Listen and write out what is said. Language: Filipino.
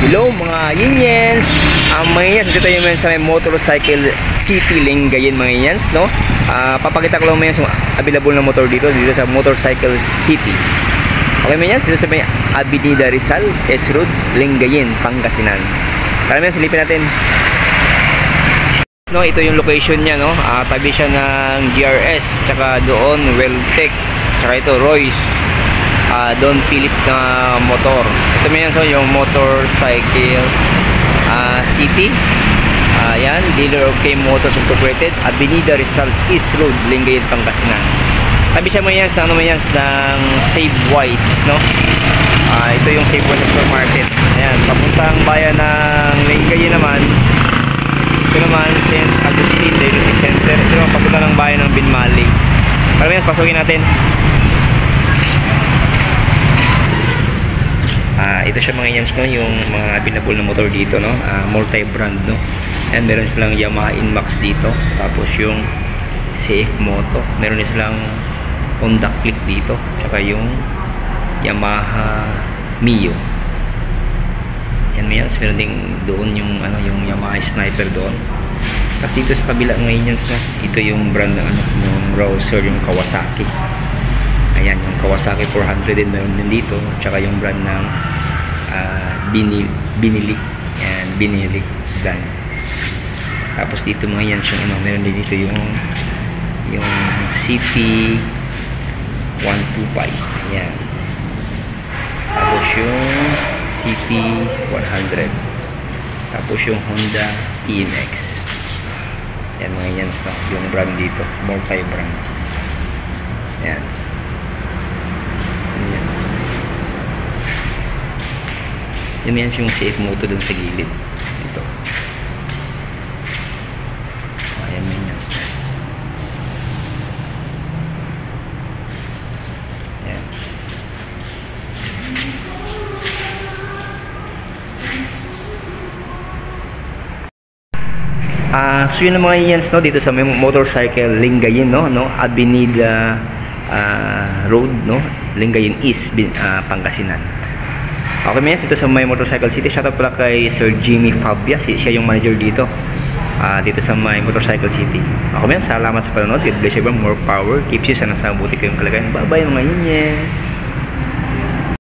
Hello mga Yinyens! Mga Yinyens, dito tayo sa may Motorcycle City Lingayen mga Yinyens, no? Papakita ko lang mga Yinyens available na motor dito sa Motorcycle City. Okay mga Yinyens, dito sa may Avenida Rizal, S Road, Lingayen, Pangasinan. Tara mga Yinyens, silipin natin. No, ito yung location niya, no? Tabi siya ng GRS, tsaka doon Welltech, tsaka ito Royce. Don Philip na motor. Ito may yan, so yung Motorcycle City. Yan, dealer of K Motors Incorporated, Avenida Rizal East Road, Lingayen, Pangasinan. Tabi siya may yan ng Savewise, no? Ito yung Savewise Supermarket. Ayan, papuntang bayan ng Lingayen naman. Ito naman St. Agustin Diagnostic Center. Ito naman papunta ng bayan ng Binmali. Para may pasukin natin. Ito siya mga Yinyens, no, yung mga available na motor dito, no, multi-brand, no. And meron silang Yamaha Inmax dito, tapos yung CF Moto, meron din silang Honda Click dito, tsaka yung Yamaha Mio. Yan mga Yinyens, meron din doon yung yung Yamaha Sniper doon. Tapos dito sa kabila mga Yinyens, no, ito yung brand ng yung Rouser, yung Kawasaki. Ayan, yung Kawasaki 400 din meron din dito, tsaka yung brand ng Binili. Ayan, Binili brand. Tapos dito mga yan yung meron din dito yung CT 125. Ayan. Tapos yung CT 100. Tapos yung Honda TNX. Ayan mga yan, yung brand dito, multi-brand. Ayan. Yan yung safe moto dun sa gilid. Ito. Ayan yan. Ayan. So yun ang mga Yinyens, no, dito sa may Motorcycle Lingayen, no, Avenida Road, no, Lingayen East, Pangasinan. Okay mga Yinyens, dito sa may Motorcycle City. Shoutout pala kay Sir Jimmy Fabia, siya yung manager dito dito sa may Motorcycle City. Okay mga Yinyens, salamat sa panonood. God bless everyone, more power, keeps you, sana sa mabuti kayong kalagayan. Bye bye mga Yinyens.